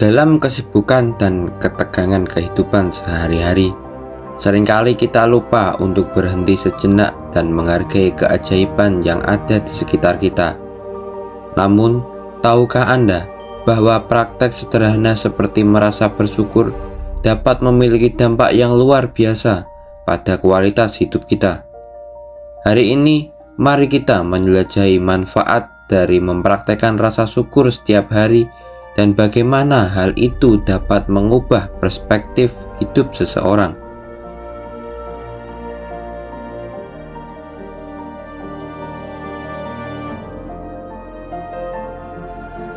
Dalam kesibukan dan ketegangan kehidupan sehari-hari, seringkali kita lupa untuk berhenti sejenak dan menghargai keajaiban yang ada di sekitar kita. Namun, tahukah Anda bahwa praktek sederhana seperti merasa bersyukur dapat memiliki dampak yang luar biasa pada kualitas hidup kita? Hari ini, mari kita menjelajahi manfaat dari mempraktekkan rasa syukur setiap hari dan bagaimana hal itu dapat mengubah perspektif hidup seseorang.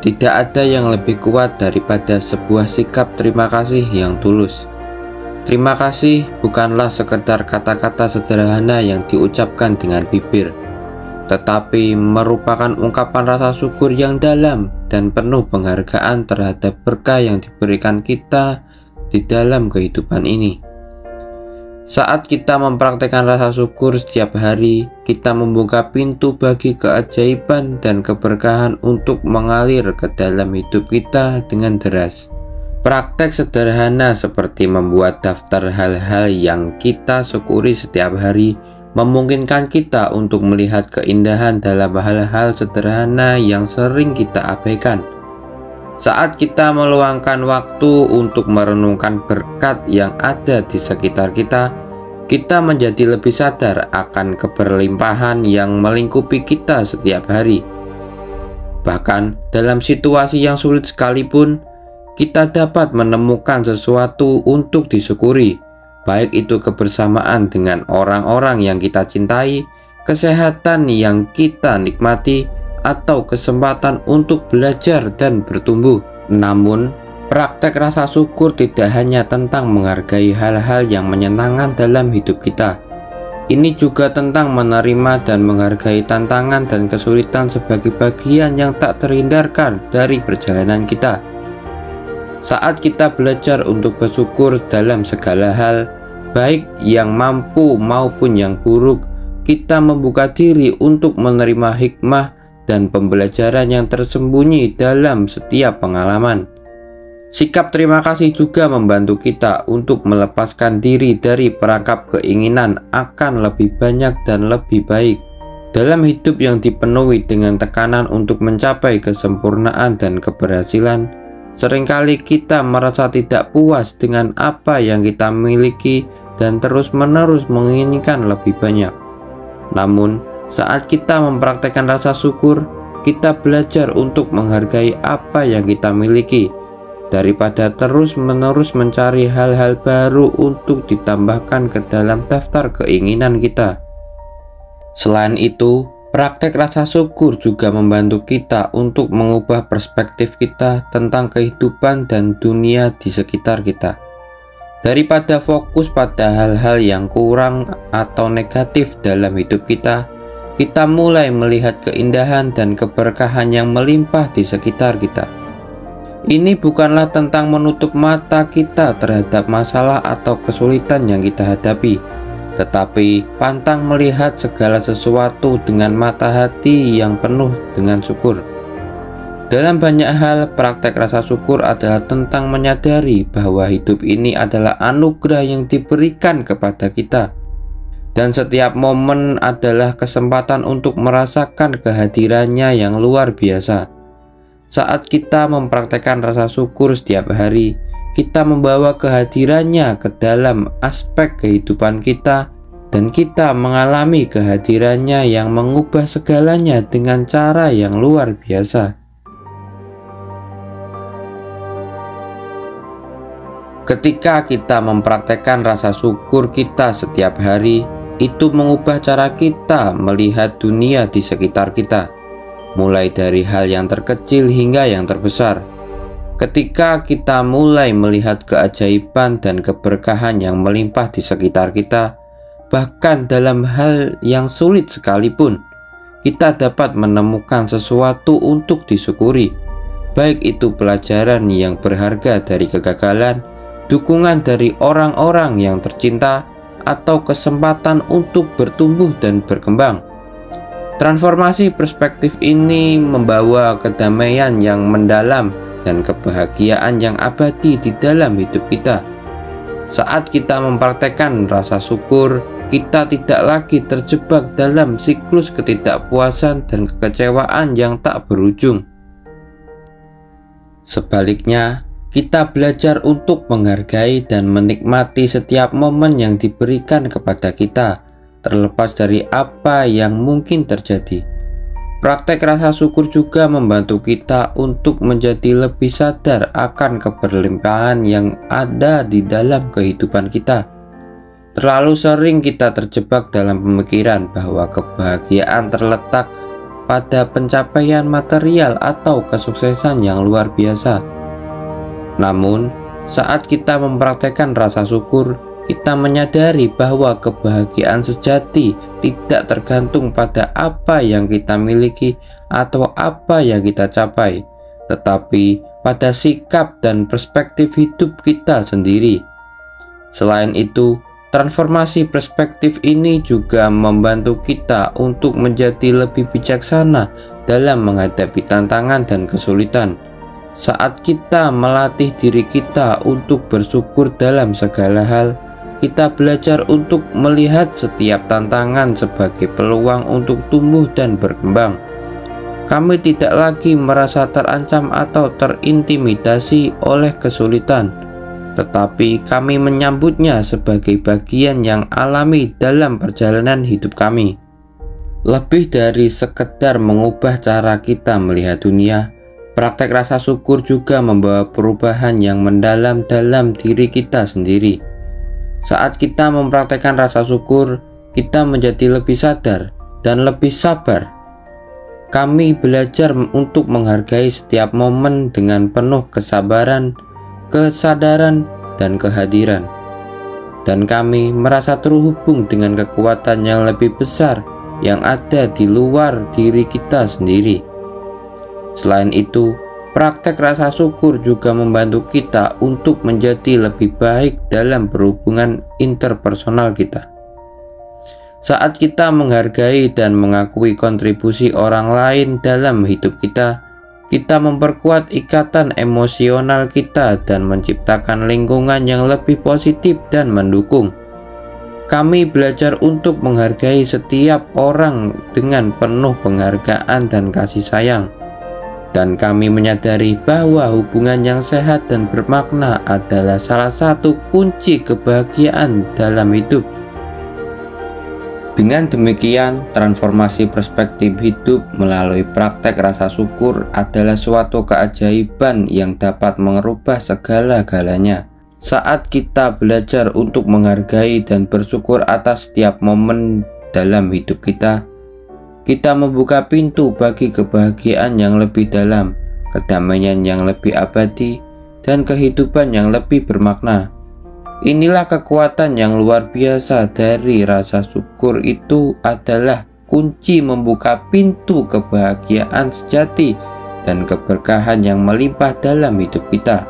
Tidak ada yang lebih kuat daripada sebuah sikap terima kasih yang tulus. Terima kasih bukanlah sekedar kata-kata sederhana yang diucapkan dengan bibir, tetapi merupakan ungkapan rasa syukur yang dalam dan penuh penghargaan terhadap berkah yang diberikan kita di dalam kehidupan ini. Saat kita mempraktekkan rasa syukur setiap hari, kita membuka pintu bagi keajaiban dan keberkahan untuk mengalir ke dalam hidup kita dengan deras. Praktek sederhana seperti membuat daftar hal-hal yang kita syukuri setiap hari memungkinkan kita untuk melihat keindahan dalam hal-hal sederhana yang sering kita abaikan. Saat kita meluangkan waktu untuk merenungkan berkat yang ada di sekitar kita, kita menjadi lebih sadar akan keberlimpahan yang melingkupi kita setiap hari. Bahkan dalam situasi yang sulit sekalipun, kita dapat menemukan sesuatu untuk disyukuri, baik itu kebersamaan dengan orang-orang yang kita cintai, kesehatan yang kita nikmati, atau kesempatan untuk belajar dan bertumbuh. Namun, praktek rasa syukur tidak hanya tentang menghargai hal-hal yang menyenangkan dalam hidup kita. Ini juga tentang menerima dan menghargai tantangan dan kesulitan sebagai bagian yang tak terhindarkan dari perjalanan kita. Saat kita belajar untuk bersyukur dalam segala hal, baik yang mampu maupun yang buruk, kita membuka diri untuk menerima hikmah dan pembelajaran yang tersembunyi dalam setiap pengalaman. Sikap terima kasih juga membantu kita untuk melepaskan diri dari perangkap keinginan akan lebih banyak dan lebih baik. Dalam hidup yang dipenuhi dengan tekanan untuk mencapai kesempurnaan dan keberhasilan, seringkali kita merasa tidak puas dengan apa yang kita miliki dan terus-menerus menginginkan lebih banyak. Namun, saat kita mempraktekkan rasa syukur, kita belajar untuk menghargai apa yang kita miliki, daripada terus-menerus mencari hal-hal baru untuk ditambahkan ke dalam daftar keinginan kita. Selain itu, praktek rasa syukur juga membantu kita untuk mengubah perspektif kita tentang kehidupan dan dunia di sekitar kita. Daripada fokus pada hal-hal yang kurang atau negatif dalam hidup kita mulai melihat keindahan dan keberkahan yang melimpah di sekitar kita. Ini bukanlah tentang menutup mata kita terhadap masalah atau kesulitan yang kita hadapi, tetapi pantang melihat segala sesuatu dengan mata hati yang penuh dengan syukur. Dalam banyak hal, praktek rasa syukur adalah tentang menyadari bahwa hidup ini adalah anugerah yang diberikan kepada kita, dan setiap momen adalah kesempatan untuk merasakan kehadirannya yang luar biasa. Saat kita mempraktekkan rasa syukur setiap hari, kita membawa kehadirannya ke dalam aspek kehidupan kita, dan kita mengalami kehadirannya yang mengubah segalanya dengan cara yang luar biasa. Ketika kita mempraktekkan rasa syukur kita setiap hari, itu mengubah cara kita melihat dunia di sekitar kita, mulai dari hal yang terkecil hingga yang terbesar. Ketika kita mulai melihat keajaiban dan keberkahan yang melimpah di sekitar kita, bahkan dalam hal yang sulit sekalipun, kita dapat menemukan sesuatu untuk disyukuri, baik itu pelajaran yang berharga dari kegagalan, dukungan dari orang-orang yang tercinta, atau kesempatan untuk bertumbuh dan berkembang. Transformasi perspektif ini membawa kedamaian yang mendalam dan kebahagiaan yang abadi di dalam hidup kita. Saat kita mempraktekkan rasa syukur, kita tidak lagi terjebak dalam siklus ketidakpuasan dan kekecewaan yang tak berujung. Sebaliknya, kita belajar untuk menghargai dan menikmati setiap momen yang diberikan kepada kita, terlepas dari apa yang mungkin terjadi. Praktek rasa syukur juga membantu kita untuk menjadi lebih sadar akan keberlimpahan yang ada di dalam kehidupan kita. Terlalu sering kita terjebak dalam pemikiran bahwa kebahagiaan terletak pada pencapaian material atau kesuksesan yang luar biasa. Namun, saat kita mempraktekkan rasa syukur, kita menyadari bahwa kebahagiaan sejati tidak tergantung pada apa yang kita miliki atau apa yang kita capai, tetapi pada sikap dan perspektif hidup kita sendiri. Selain itu, transformasi perspektif ini juga membantu kita untuk menjadi lebih bijaksana dalam menghadapi tantangan dan kesulitan. Saat kita melatih diri kita untuk bersyukur dalam segala hal, kita belajar untuk melihat setiap tantangan sebagai peluang untuk tumbuh dan berkembang. Kami tidak lagi merasa terancam atau terintimidasi oleh kesulitan, tetapi kami menyambutnya sebagai bagian yang alami dalam perjalanan hidup kami. Lebih dari sekedar mengubah cara kita melihat dunia, praktek rasa syukur juga membawa perubahan yang mendalam dalam diri kita sendiri. Saat kita mempraktekkan rasa syukur, kita menjadi lebih sadar dan lebih sabar. Kami belajar untuk menghargai setiap momen dengan penuh kesabaran, kesadaran, dan kehadiran. Dan kami merasa terhubung dengan kekuatan yang lebih besar yang ada di luar diri kita sendiri. Selain itu, praktek rasa syukur juga membantu kita untuk menjadi lebih baik dalam berhubungan interpersonal kita. Saat kita menghargai dan mengakui kontribusi orang lain dalam hidup kita, kita memperkuat ikatan emosional kita dan menciptakan lingkungan yang lebih positif dan mendukung. Kami belajar untuk menghargai setiap orang dengan penuh penghargaan dan kasih sayang. Dan kami menyadari bahwa hubungan yang sehat dan bermakna adalah salah satu kunci kebahagiaan dalam hidup. Dengan demikian, transformasi perspektif hidup melalui praktek rasa syukur adalah suatu keajaiban yang dapat mengubah segala-galanya. Saat kita belajar untuk menghargai dan bersyukur atas setiap momen dalam hidup kita membuka pintu bagi kebahagiaan yang lebih dalam, kedamaian yang lebih abadi, dan kehidupan yang lebih bermakna. Inilah kekuatan yang luar biasa dari rasa syukur. Itu adalah kunci membuka pintu kebahagiaan sejati dan keberkahan yang melimpah dalam hidup kita.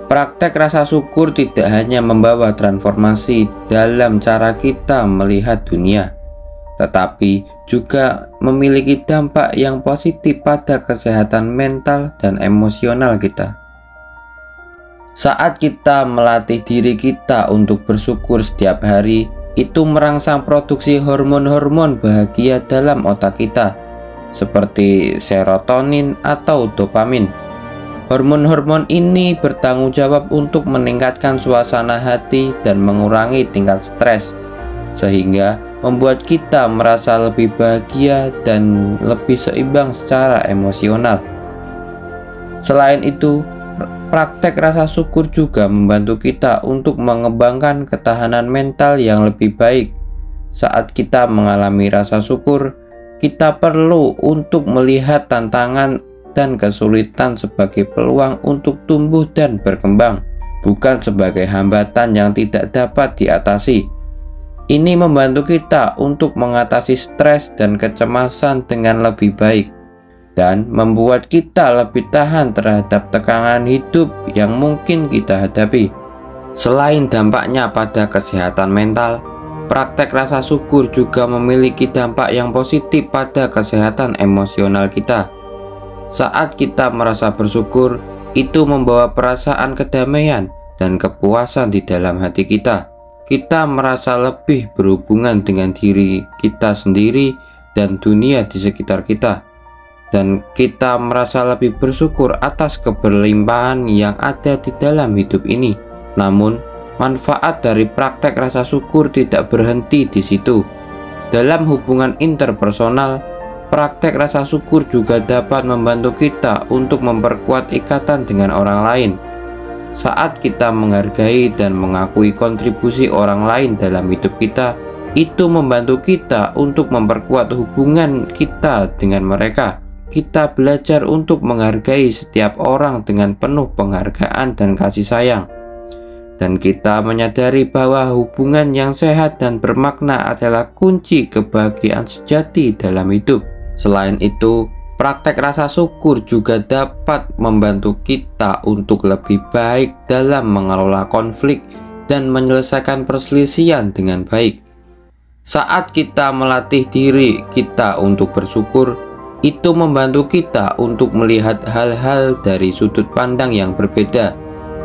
Praktek rasa syukur tidak hanya membawa transformasi dalam cara kita melihat dunia, tetapi juga memiliki dampak yang positif pada kesehatan mental dan emosional kita. Saat kita melatih diri kita untuk bersyukur setiap hari, itu merangsang produksi hormon-hormon bahagia dalam otak kita, seperti serotonin atau dopamin. Hormon-hormon ini bertanggung jawab untuk meningkatkan suasana hati dan mengurangi tingkat stres, sehingga membuat kita merasa lebih bahagia dan lebih seimbang secara emosional. Selain itu, praktek rasa syukur juga membantu kita untuk mengembangkan ketahanan mental yang lebih baik. Saat kita mengalami rasa syukur, kita perlu untuk melihat tantangan dan kesulitan sebagai peluang untuk tumbuh dan berkembang, bukan sebagai hambatan yang tidak dapat diatasi. Ini membantu kita untuk mengatasi stres dan kecemasan dengan lebih baik, dan membuat kita lebih tahan terhadap tekanan hidup yang mungkin kita hadapi. Selain dampaknya pada kesehatan mental, Praktek rasa syukur juga memiliki dampak yang positif pada kesehatan emosional kita. Saat kita merasa bersyukur, itu membawa perasaan kedamaian dan kepuasan di dalam hati kita. Kita merasa lebih berhubungan dengan diri kita sendiri dan dunia di sekitar kita. Dan kita merasa lebih bersyukur atas keberlimpahan yang ada di dalam hidup ini. Namun, manfaat dari praktek rasa syukur tidak berhenti di situ. Dalam hubungan interpersonal, praktek rasa syukur juga dapat membantu kita untuk memperkuat ikatan dengan orang lain. Saat kita menghargai dan mengakui kontribusi orang lain dalam hidup kita, itu membantu kita untuk memperkuat hubungan kita dengan mereka. Kita belajar untuk menghargai setiap orang dengan penuh penghargaan dan kasih sayang. Dan kita menyadari bahwa hubungan yang sehat dan bermakna adalah kunci kebahagiaan sejati dalam hidup. Selain itu, praktek rasa syukur juga dapat membantu kita untuk lebih baik dalam mengelola konflik dan menyelesaikan perselisihan dengan baik. Saat kita melatih diri kita untuk bersyukur, itu membantu kita untuk melihat hal-hal dari sudut pandang yang berbeda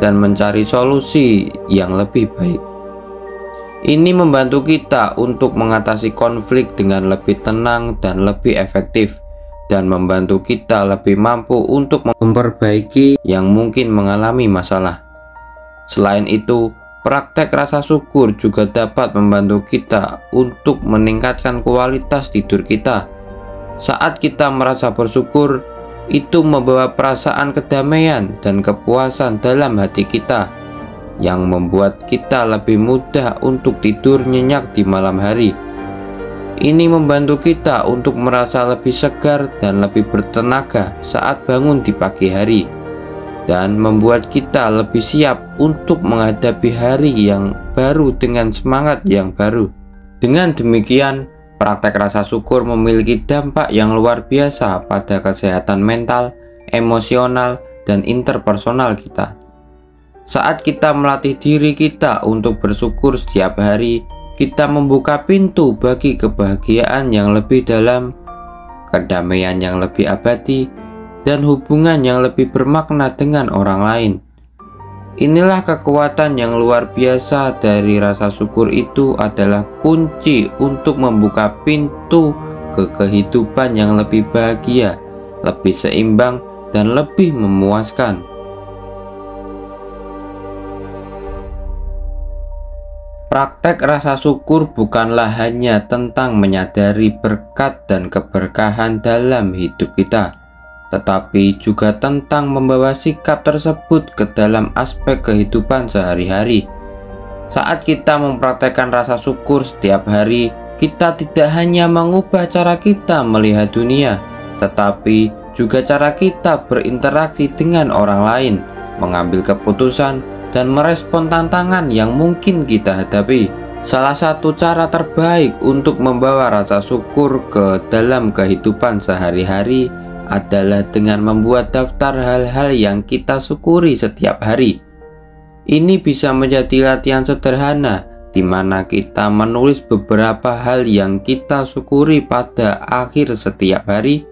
dan mencari solusi yang lebih baik. Ini membantu kita untuk mengatasi konflik dengan lebih tenang dan lebih efektif, dan membantu kita lebih mampu untuk memperbaiki yang mungkin mengalami masalah. Selain itu, praktek rasa syukur juga dapat membantu kita untuk meningkatkan kualitas tidur kita. Saat kita merasa bersyukur, itu membawa perasaan kedamaian dan kepuasan dalam hati kita, yang membuat kita lebih mudah untuk tidur nyenyak di malam hari. Ini membantu kita untuk merasa lebih segar dan lebih bertenaga saat bangun di pagi hari, dan membuat kita lebih siap untuk menghadapi hari yang baru dengan semangat yang baru. Dengan demikian, praktek rasa syukur memiliki dampak yang luar biasa pada kesehatan mental, emosional, dan interpersonal kita. Saat kita melatih diri kita untuk bersyukur setiap hari, kita membuka pintu bagi kebahagiaan yang lebih dalam, kedamaian yang lebih abadi, dan hubungan yang lebih bermakna dengan orang lain. Inilah kekuatan yang luar biasa dari rasa syukur. Itu adalah kunci untuk membuka pintu ke kehidupan yang lebih bahagia, lebih seimbang, dan lebih memuaskan. Praktek rasa syukur bukanlah hanya tentang menyadari berkat dan keberkahan dalam hidup kita, tetapi juga tentang membawa sikap tersebut ke dalam aspek kehidupan sehari-hari. Saat kita mempraktekkan rasa syukur setiap hari, kita tidak hanya mengubah cara kita melihat dunia, tetapi juga cara kita berinteraksi dengan orang lain, mengambil keputusan, dan merespon tantangan yang mungkin kita hadapi. Salah satu cara terbaik untuk membawa rasa syukur ke dalam kehidupan sehari-hari adalah dengan membuat daftar hal-hal yang kita syukuri setiap hari. Ini bisa menjadi latihan sederhana di mana kita menulis beberapa hal yang kita syukuri pada akhir setiap hari.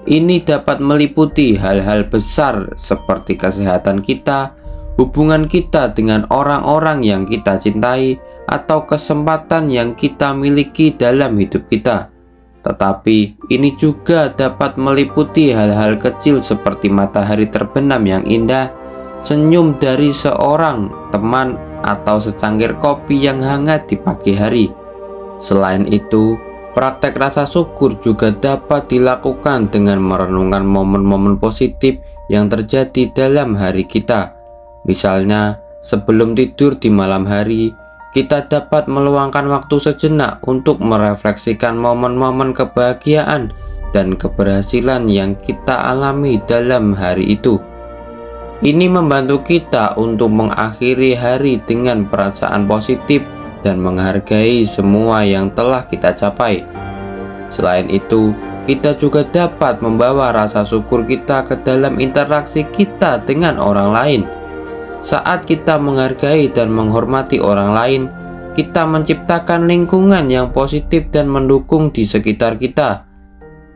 Ini dapat meliputi hal-hal besar seperti kesehatan kita, hubungan kita dengan orang-orang yang kita cintai, atau kesempatan yang kita miliki dalam hidup kita. Tetapi ini juga dapat meliputi hal-hal kecil seperti matahari terbenam yang indah, senyum dari seorang teman, atau secangkir kopi yang hangat di pagi hari. Selain itu, praktek rasa syukur juga dapat dilakukan dengan merenungkan momen-momen positif yang terjadi dalam hari kita. Misalnya, sebelum tidur di malam hari, kita dapat meluangkan waktu sejenak untuk merefleksikan momen-momen kebahagiaan dan keberhasilan yang kita alami dalam hari itu. Ini membantu kita untuk mengakhiri hari dengan perasaan positif dan menghargai semua yang telah kita capai. Selain itu, kita juga dapat membawa rasa syukur kita ke dalam interaksi kita dengan orang lain. Saat kita menghargai dan menghormati orang lain, kita menciptakan lingkungan yang positif dan mendukung di sekitar kita.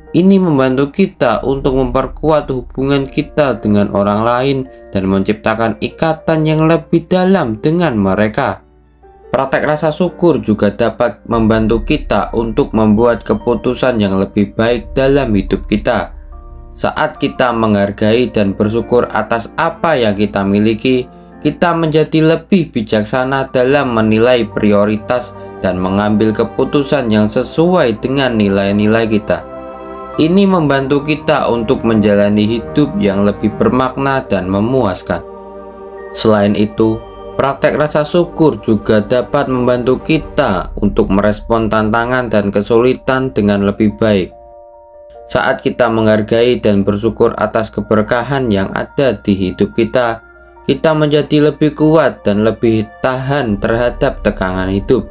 Ini membantu kita untuk memperkuat hubungan kita dengan orang lain dan menciptakan ikatan yang lebih dalam dengan mereka. Praktek rasa syukur juga dapat membantu kita untuk membuat keputusan yang lebih baik dalam hidup kita. Saat kita menghargai dan bersyukur atas apa yang kita miliki, kita menjadi lebih bijaksana dalam menilai prioritas dan mengambil keputusan yang sesuai dengan nilai-nilai kita. Ini membantu kita untuk menjalani hidup yang lebih bermakna dan memuaskan. Selain itu, praktek rasa syukur juga dapat membantu kita untuk merespon tantangan dan kesulitan dengan lebih baik. Saat kita menghargai dan bersyukur atas keberkahan yang ada di hidup kita, kita menjadi lebih kuat dan lebih tahan terhadap tekanan hidup.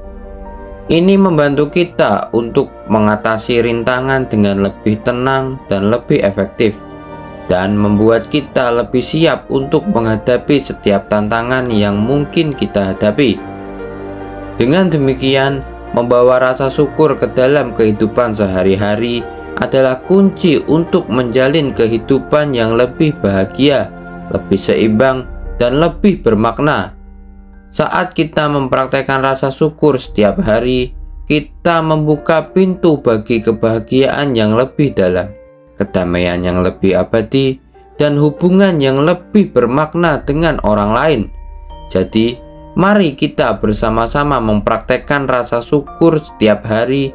Ini membantu kita untuk mengatasi rintangan dengan lebih tenang dan lebih efektif, dan membuat kita lebih siap untuk menghadapi setiap tantangan yang mungkin kita hadapi. Dengan demikian, membawa rasa syukur ke dalam kehidupan sehari-hari adalah kunci untuk menjalin kehidupan yang lebih bahagia, lebih seimbang, dan lebih bermakna. Saat kita mempraktekkan rasa syukur setiap hari, kita membuka pintu bagi kebahagiaan yang lebih dalam, kedamaian yang lebih abadi, dan hubungan yang lebih bermakna dengan orang lain. Jadi, mari kita bersama-sama mempraktekkan rasa syukur setiap hari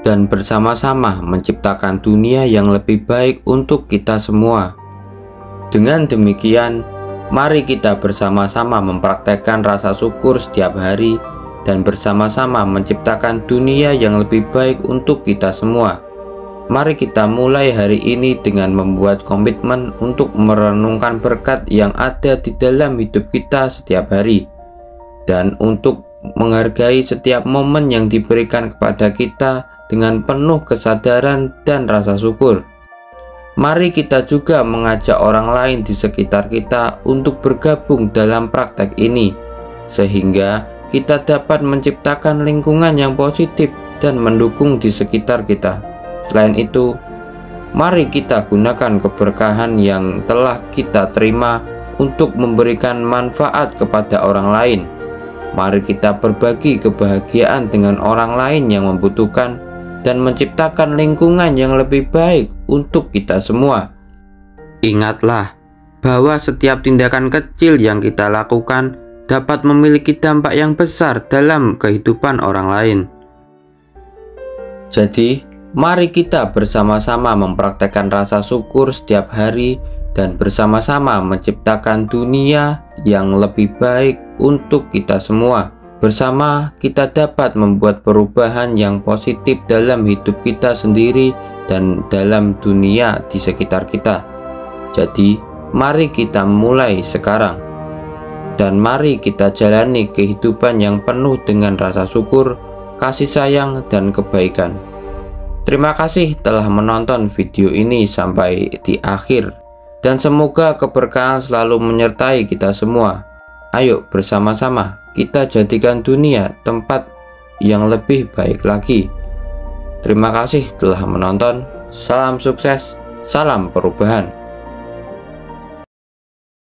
dan bersama-sama menciptakan dunia yang lebih baik untuk kita semua. Dengan demikian, mari kita bersama-sama mempraktekkan rasa syukur setiap hari dan bersama-sama menciptakan dunia yang lebih baik untuk kita semua. Mari kita mulai hari ini dengan membuat komitmen untuk merenungkan berkat yang ada di dalam hidup kita setiap hari, dan untuk menghargai setiap momen yang diberikan kepada kita dengan penuh kesadaran dan rasa syukur. Mari kita juga mengajak orang lain di sekitar kita untuk bergabung dalam praktek ini, sehingga kita dapat menciptakan lingkungan yang positif dan mendukung di sekitar kita. Selain itu, mari kita gunakan keberkahan yang telah kita terima untuk memberikan manfaat kepada orang lain. Mari kita berbagi kebahagiaan dengan orang lain yang membutuhkan dan menciptakan lingkungan yang lebih baik untuk kita semua. Ingatlah bahwa setiap tindakan kecil yang kita lakukan dapat memiliki dampak yang besar dalam kehidupan orang lain. Jadi, mari kita bersama-sama mempraktekkan rasa syukur setiap hari dan bersama-sama menciptakan dunia yang lebih baik untuk kita semua. Bersama kita dapat membuat perubahan yang positif dalam hidup kita sendiri dan dalam dunia di sekitar kita. Jadi, mari kita mulai sekarang. Dan mari kita jalani kehidupan yang penuh dengan rasa syukur, kasih sayang, dan kebaikan. Terima kasih telah menonton video ini sampai di akhir. Dan semoga keberkahan selalu menyertai kita semua. Ayo bersama-sama kita jadikan dunia tempat yang lebih baik lagi. Terima kasih telah menonton. Salam sukses, salam perubahan.